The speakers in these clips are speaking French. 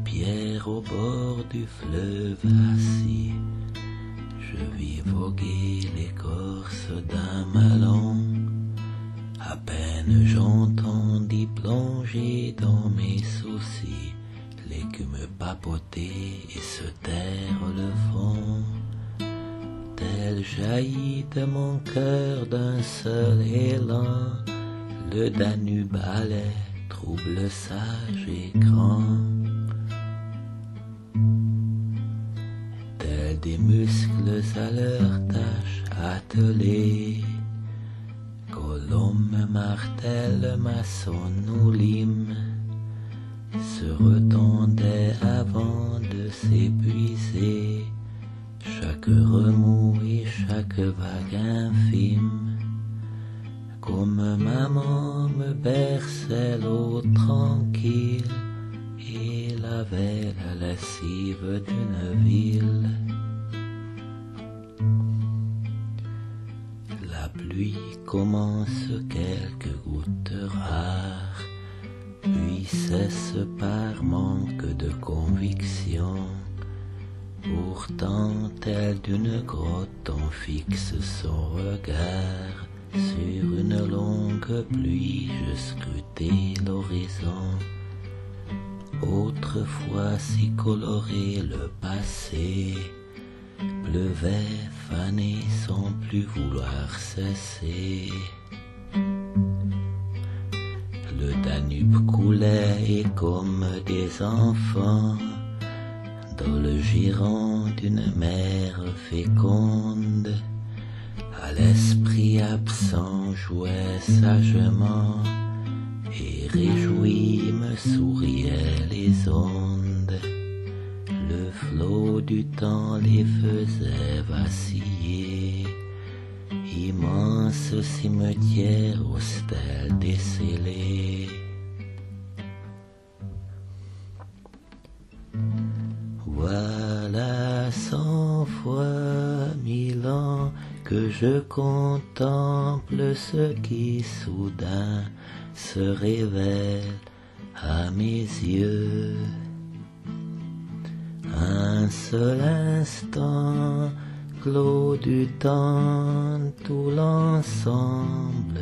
pierres au bord du fleuve assis. Je vis voguer l'écorce d'un melon. À peine j'entendis plonger dans mes soucis, l'écume papoter et se taire le fond. Tel jaillit de mon cœur d'un seul élan, le Danube allait, trouble sage et grand. Tels des muscles à leur tâche attelés, colombe, martel, maçon ou lime, se retendait avant de s'épuiser, chaque remous et chaque vague infime. Comme maman me berçait l'eau tranquille et lavait la lessive d'une ville. La pluie commence quelques gouttes rares, puis cesse par manque de conviction. Pourtant, tel d'une grotte, on fixe son regard. Sur une longue pluie, je scrutais l'horizon. Autrefois si coloré le passé, pleuvait, fané sans plus vouloir cesser. Le Danube coulait et comme des enfants, dans le giron d'une mer féconde, à l'esprit absent jouait sagement, et réjoui me souriaient les ondes. Le flot du temps les faisait vaciller, immense cimetière aux stèles décellées. Voilà 100 fois 1000 ans que je contemple ce qui soudain se révèle à mes yeux. Un seul instant, clos du temps, tout l'ensemble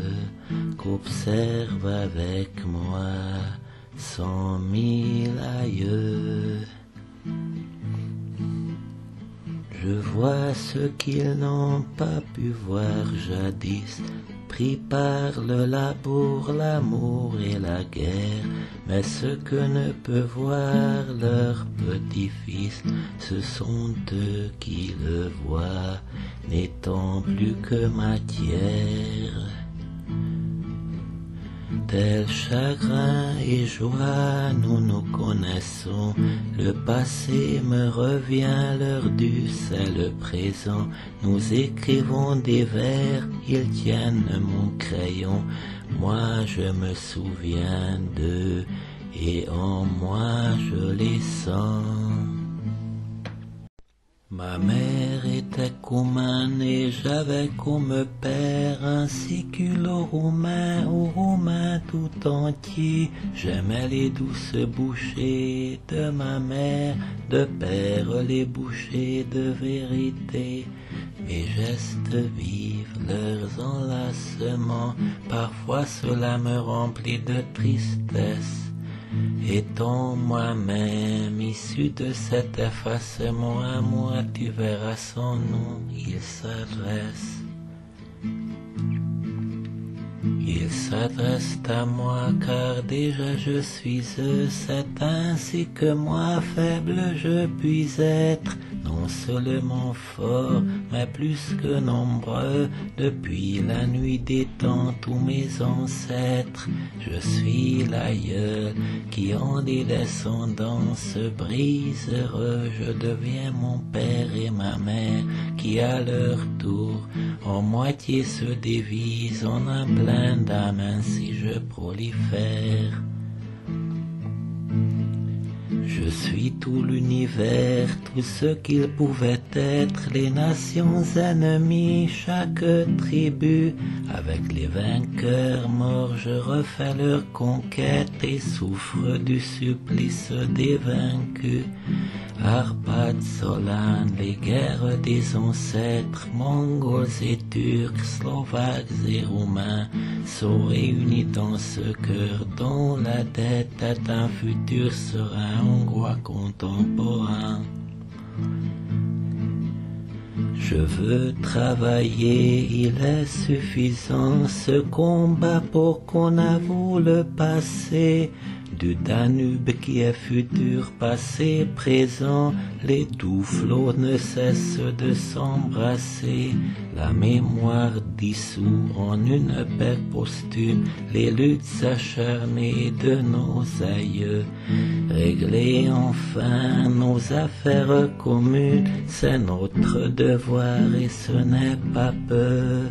qu'observe avec moi 100 000 aïeux. Je vois ce qu'ils n'ont pas pu voir jadis, pris par le labour, l'amour et la guerre. Mais ce que ne peut voir leur petit-fils, ce sont eux qui le voient, n'étant plus que matière. Tel chagrin et joie nous nous connaissons, le passé me revient, l'heure due c'est le présent. Nous écrivons des vers, ils tiennent mon crayon, moi je me souviens d'eux et en moi je les sens. Ma mère était coumane et j'avais comme père un siculo-roumain, au roumain tout entier. J'aimais les douces bouchées de ma mère, de père les bouchées de vérité. Mes gestes vivent leurs enlacements, parfois cela me remplit de tristesse. Étant moi-même issu de cet effacement, à moi tu verras son nom, il s'adresse. Il s'adresse à moi car déjà je suis eux, c'est ainsi que moi faible je puis être, non seulement fort, mais plus que nombreux, depuis la nuit des temps tous mes ancêtres. Je suis l'aïeul qui en des descendants se brise heureux, je deviens mon père et ma mère qui à leur tour en moitié se dévisent, on a plein d'âmes ainsi je prolifère. Je suis tout l'univers, tout ce qu'il pouvait être, les nations ennemies, chaque tribu. Avec les vainqueurs morts, je refais leur conquête et souffre du supplice des vaincus. Arpad, Solane, les guerres des ancêtres, Mongols et Turcs, Slovaques et Roumains, sont réunis dans ce cœur dont la dette est un futur serein hongrois contemporain. Je veux travailler, il est suffisant, ce combat pour qu'on avoue le passé, du Danube qui est futur, passé, présent, les doux flots ne cessent de s'embrasser, la mémoire dissout en une paix posthume, les luttes acharnées de nos aïeux, régler enfin nos affaires communes, c'est notre devoir et ce n'est pas peu.